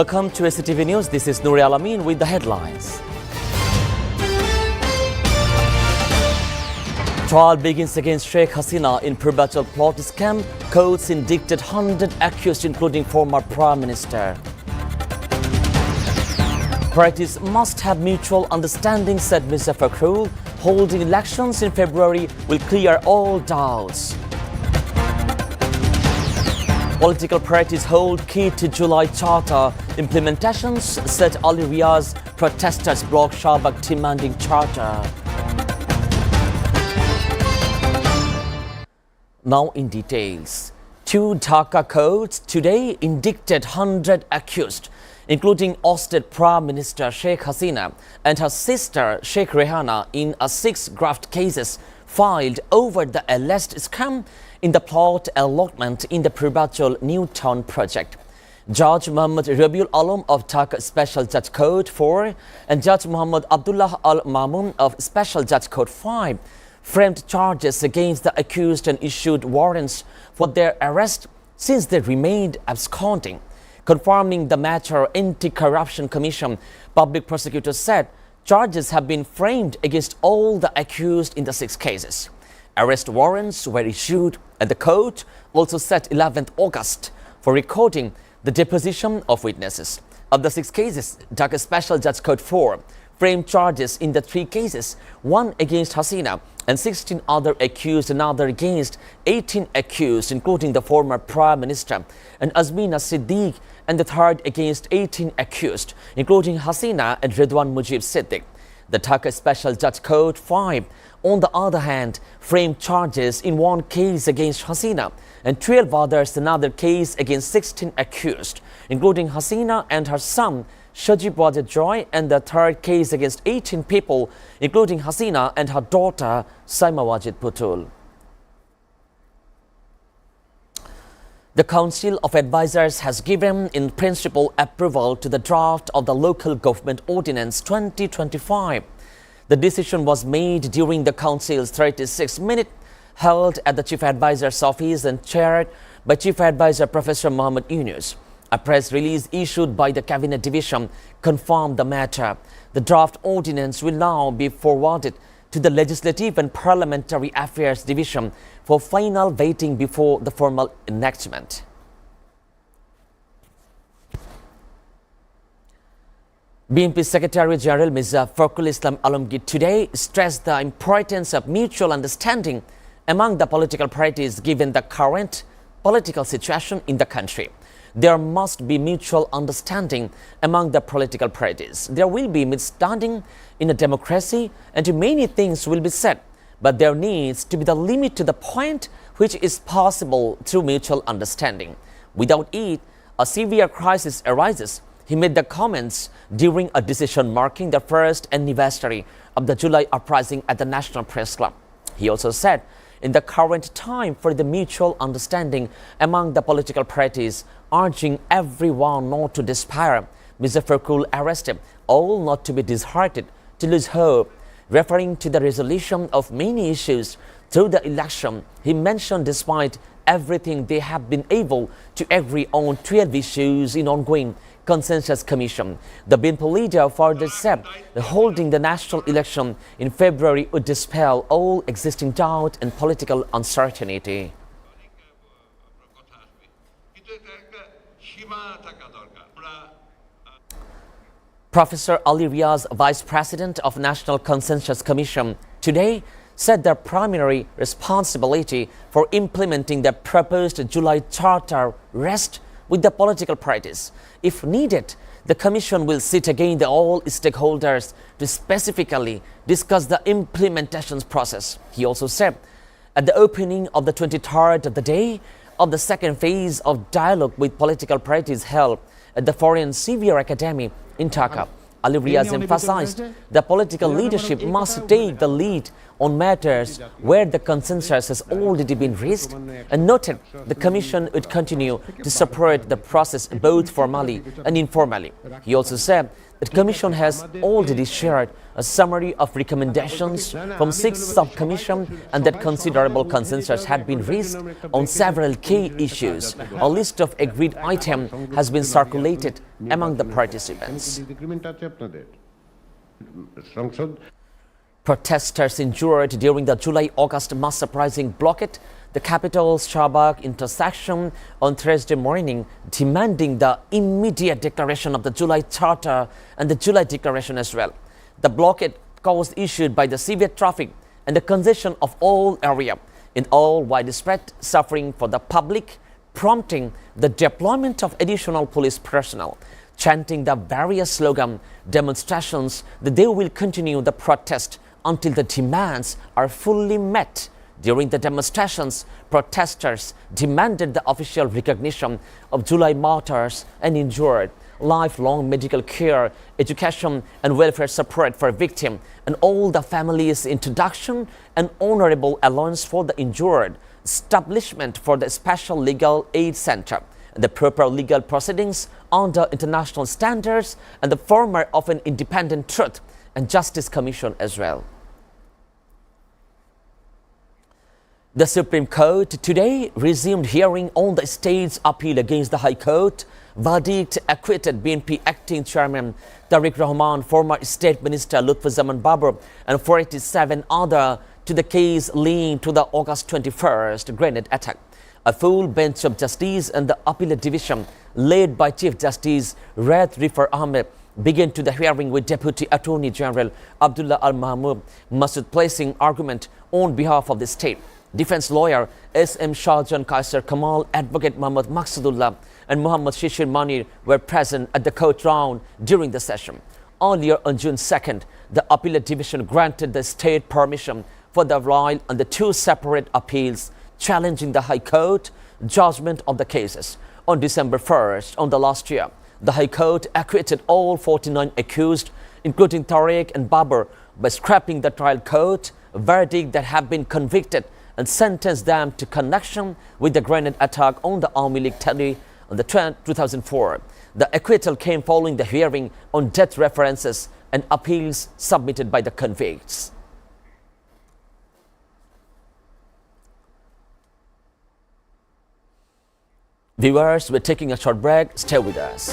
Welcome to SATV News. This is Nouri Alamin with the headlines. Trial begins against Sheikh Hasina in Purvachal plot scam. Courts indicted 100 accused, including former Prime Minister. Parties must have mutual understanding, said Mr. Fakhrul. Holding elections in February will clear all doubts. Political parties hold key to July Charter implementations, said Ali Riaz. Protesters block Shahbag demanding charter. Now in details. Two Dhaka courts today indicted 100 accused, including ousted Prime Minister Sheikh Hasina and her sister Sheikh Rehana, in 6 graft cases filed over the alleged scam in the plot allotment in the Purvachal New Town project. Judge Muhammad Rabiul Alam of Dhaka Special Judge Court 4 and Judge Muhammad Abdullah Al Mamun of Special Judge Court 5 framed charges against the accused and issued warrants for their arrest since they remained absconding. Confirming the matter, Anti-Corruption Commission public prosecutor said charges have been framed against all the accused in the 6 cases. Arrest warrants were issued, and the court also set 11th August for recording the deposition of witnesses. Of the 6 cases, Dhaka Special Judge Court 4 framed charges in the 3 cases, 1 against Hasina and 16 other accused, another against 18 accused, including the former Prime Minister and Azmina Siddiq, and the third against 18 accused, including Hasina and Ridwan Mujib Siddiq. The Dhaka Special Judge Court 5, on the other hand, framed charges in 1 case against Hasina and 12 others, another case against 16 accused, including Hasina and her son Shajib Wajid Joy, and the third case against 18 people, including Hasina and her daughter Saima Wajid Putul. The Council of Advisors has given in principle approval to the draft of the Local Government Ordinance 2025. The decision was made during the Council's 36-minute held at the Chief Advisor's office and chaired by Chief Advisor Professor Muhammad Yunus. A press release issued by the Cabinet Division confirmed the matter. The draft ordinance will now be forwarded to the Legislative and Parliamentary Affairs Division for final vetting before the formal enactment. BNP Secretary General Mr. Fakhrul Islam Alamgir today stressed the importance of mutual understanding among the political parties given the current political situation in the country. There must be mutual understanding among the political parties. There will be misunderstanding in a democracy and many things will be said, but there needs to be the limit to the point which is possible through mutual understanding. Without it, a severe crisis arises. He made the comments during a decision marking the 1st anniversary of the July uprising at the National Press Club. He also said, in the current time for the mutual understanding among the political parties, urging everyone not to despair. Mr. Fakhrul arrested all not to be disheartened, to lose hope. Referring to the resolution of many issues through the election, he mentioned despite everything they have been able to agree on 12 issues in ongoing Consensus Commission. The BNP leader further said that holding the national election in February would dispel all existing doubt and political uncertainty. Professor Ali Riaz, Vice President of National Consensus Commission, today said their primary responsibility for implementing the proposed July Charter rests with the political parties. If needed, the Commission will sit again with all stakeholders to specifically discuss the implementation process. He also said, at the opening of the 23rd of the day of the 2nd phase of dialogue with political parties held at the Foreign Civil Academy in Dhaka, Ali Riaz emphasized the political leadership must take the lead on matters where the consensus has already been reached, and noted the Commission would continue to support the process both formally and informally. He also said that the Commission has already shared a summary of recommendations from 6 sub-commissions and that considerable consensus had been reached on several key issues. A list of agreed items has been circulated among the participants. Protesters injured during the July-August mass uprising blockade the capital's Shahbag intersection on Thursday morning, demanding the immediate declaration of the July Charter and the July Declaration as well. The blockade was issued by the severe traffic and the congestion of all area in all widespread suffering for the public, prompting the deployment of additional police personnel, chanting the various slogan demonstrations that they will continue the protest until the demands are fully met. During the demonstrations, protesters demanded the official recognition of July martyrs and injured, lifelong medical care, education and welfare support for victims, and all the families' introduction and honorable allowance for the injured, establishment for the special legal aid center, and the proper legal proceedings under international standards, and the former of an independent Truth and Justice Commission as well. The Supreme Court today resumed hearing on the state's appeal against the High Court verdict acquitted BNP acting chairman Tariq Rahman, former State Minister Lutfuzzahman Babur, and 47 others to the case linked to the August 21st grenade attack. A full bench of justice and the appellate division, led by Chief Justice Raed Rifar Ahmed, began to the hearing with Deputy Attorney General Abdullah Al-Mahmoud Masud placing argument on behalf of the state. Defense lawyer S.M. Shahjan Kaiser Kamal, Advocate Muhammad Maqsudullah and Muhammad Shishir Manir were present at the court round during the session. Earlier on June 2nd, the appellate division granted the state permission for the trial on the 2 separate appeals challenging the High Court judgment of the cases. On December 1st, on the last year, the High Court acquitted all 49 accused, including Tariq and Babur, by scrapping the trial court verdict that have been convicted and sentenced them to connection with the grenade attack on the Army League Tally on the 2004. The acquittal came following the hearing on death references and appeals submitted by the convicts. Viewers, we're taking a short break. Stay with us.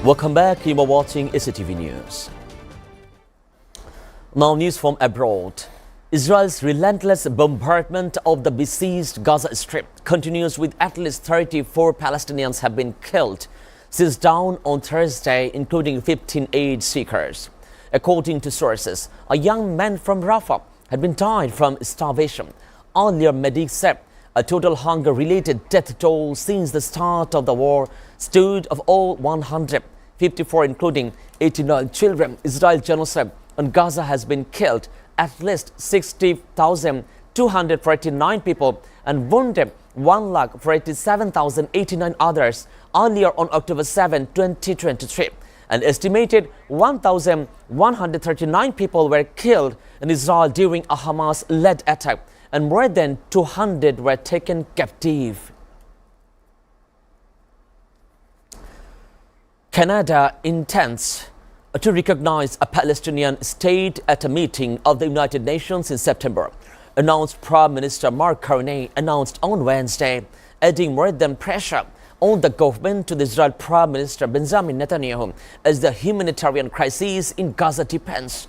Welcome back. You are watching SATV News. Now news from abroad. Israel's relentless bombardment of the besieged Gaza Strip continues, with at least 34 Palestinians have been killed since dawn on Thursday, including 15 aid seekers. According to sources, a young man from Rafah had been died from starvation. Earlier, medics said a total hunger-related death toll since the start of the war stood of all 150 54 including 89 children. Israel genocide on Gaza has been killed at least 60,249 people and wounded 1,47,089 others earlier on October 7, 2023. An estimated 1,139 people were killed in Israel during a Hamas-led attack, and more than 200 were taken captive. Canada intends to recognize a Palestinian state at a meeting of the United Nations in September, announced Prime Minister Mark Carney announced on Wednesday, adding more than pressure on the government to the Israel Prime Minister Benjamin Netanyahu as the humanitarian crisis in Gaza deepens.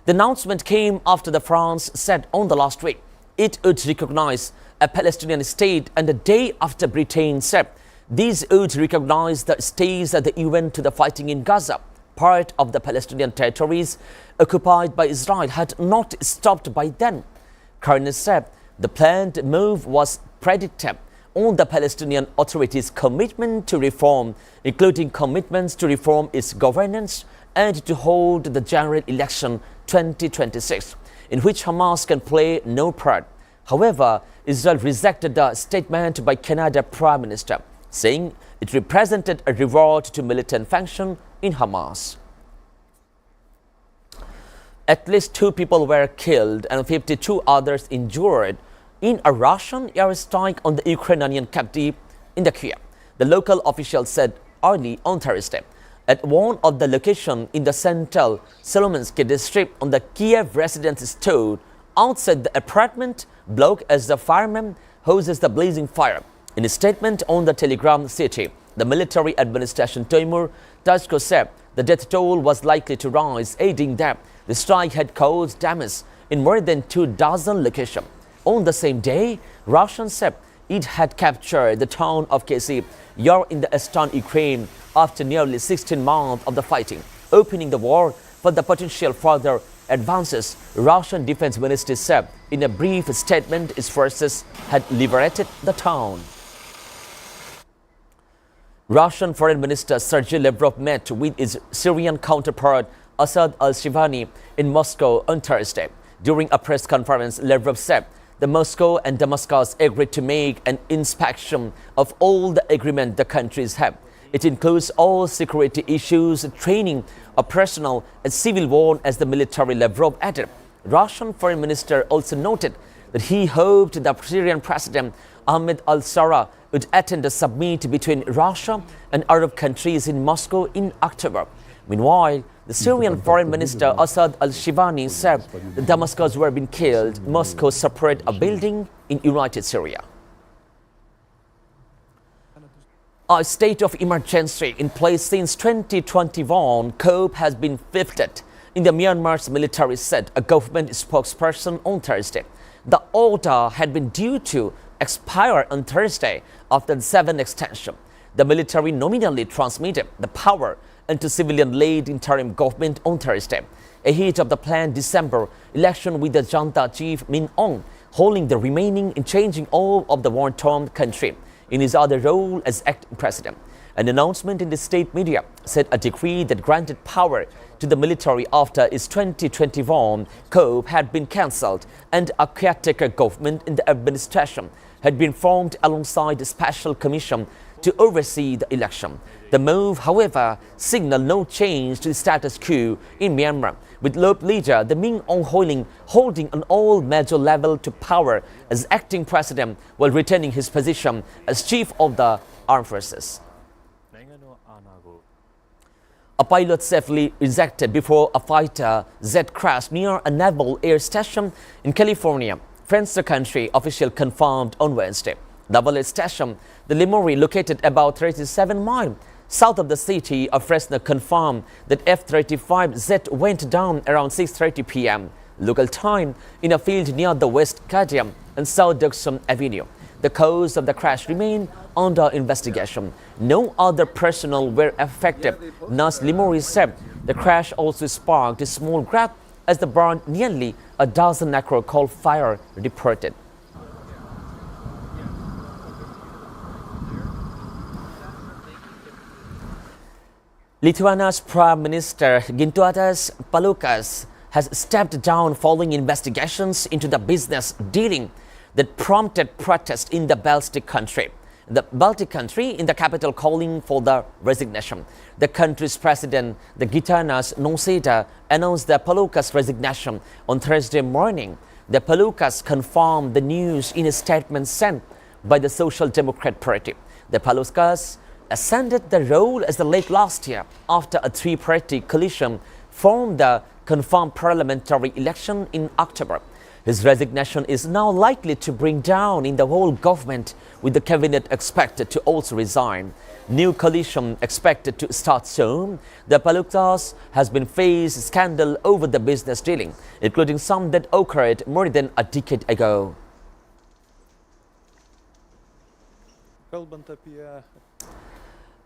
The announcement came after the France said on the last week it would recognize a Palestinian state, and a day after Britain said these would recognize the stays at the UN to the fighting in Gaza. Part of the Palestinian territories occupied by Israel had not stopped by then. Carney said the planned move was predicted on the Palestinian Authority's commitment to reform, including commitments to reform its governance and to hold the general election 2026, in which Hamas can play no part. However, Israel rejected the statement by Canada Prime Minister, saying it represented a reward to militant faction in Hamas. At least 2 people were killed and 52 others injured in a Russian airstrike on the Ukrainian capital in the Kiev, the local officials said early on Thursday. At one of the locations in the central Solomonsky district on the Kiev residents stood outside the apartment block as the fireman hoses the blazing fire. In a statement on the Telegram city, the military administration Timur Tashko said the death toll was likely to rise, adding that the strike had caused damage in more than 24 locations. On the same day, Russia said it had captured the town of Kasiv Yar in the eastern Ukraine after nearly 16 months of the fighting, opening the war for the potential further advances. Russian Defense Ministry said in a brief statement its forces had liberated the town. Russian Foreign Minister Sergei Lavrov met with his Syrian counterpart Asad al-Shivani in Moscow on Thursday. During a press conference, Lavrov said the Moscow and Damascus agreed to make an inspection of all the agreement the countries have. It includes all security issues, training of personnel and civil war as the military, Lavrov added. Russian Foreign Minister also noted that he hoped the Syrian President Ahmed al-Shara would attend a summit between Russia and Arab countries in Moscow in October. Meanwhile, the Syrian Foreign Minister Asad al-Shivani said the Damascus were being killed. Moscow separate a building in United Syria. A state of emergency in place since 2021 COPE has been lifted in the Myanmar's military, said a government spokesperson on Thursday. The order had been due to expire on Thursday after the 7th extension. The military nominally transmitted the power into civilian-led interim government on Thursday, ahead of the planned December election, with the junta chief Min Aung holding the remaining in changing all of the war-torn country in his other role as acting president. An announcement in the state media said a decree that granted power to the military after its 2021 coup had been cancelled and a caretaker government in the administration had been formed alongside a special commission to oversee the election. The move, however, signaled no change to the status quo in Myanmar, with local leader the Min Aung holding an all major level to power as acting president while retaining his position as chief of the armed forces. A pilot safely ejected before a fighter jet crashed near a naval air station in California, French country official confirmed on Wednesday. Naval air station, the Lemory, located about 37 miles south of the city of Fresno, confirmed that F-35 jet went down around 6:30 p.m. local time in a field near the West Cadium and South Dixon Avenue. The cause of the crash remained under investigation. No other personnel were affected. Nurse Lemory said the crash also sparked a small gap as the burned nearly a dozen acre coal fire reported. Lithuania's Prime Minister Gintautas Paluckas has stepped down following investigations into the business dealing that prompted protest in the Baltic country. The Baltic country in the capital calling for the resignation. The country's president, the Gitanas Nausėda, announced the Paluckas' resignation on Thursday morning. The Paluckas confirmed the news in a statement sent by the Social Democrat Party. The Paluckas ascended the role as the late last year after a three-party coalition formed the confirmed parliamentary election in October. His resignation is now likely to bring down in the whole government, with the cabinet expected to also resign. New coalition expected to start soon. The Paluckas has been faced scandal over the business dealing, including some that occurred more than a decade ago.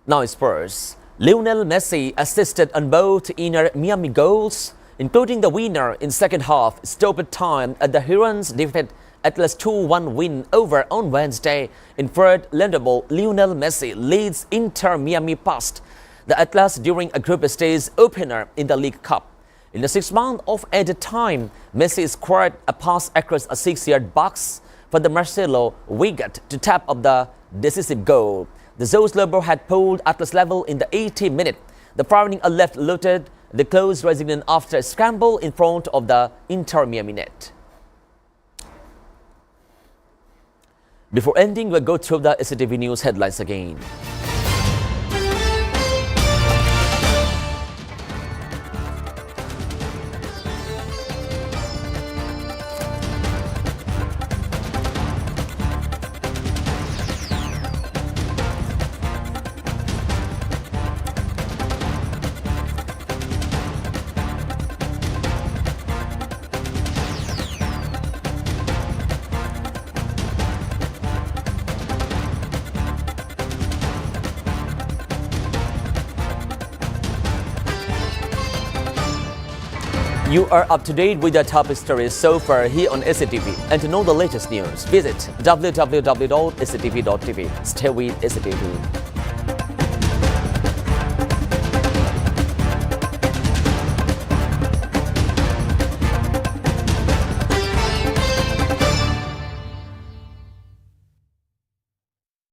Now sports. Lionel Messi assisted on both Inter Miami goals, including the winner in second half stoppage time at the Herons defeated Atlas 2-1 win over on Wednesday. In third Landable, Lionel Messi leads Inter Miami past the Atlas during a group stage opener in the League Cup. In the 6th month of added time, Messi scored a pass across a 6-yard box for the Marcelo Wiggett to tap up the decisive goal. The Zeus Lobo had pulled Atlas level in the 80th minute. The following a left looted the close resident after a scramble in front of the Inter Miami net. Before ending, we'll go through the SATV News headlines again. You are up to date with the top stories so far here on SATV. And to know the latest news, visit www.satv.tv. Stay with SATV.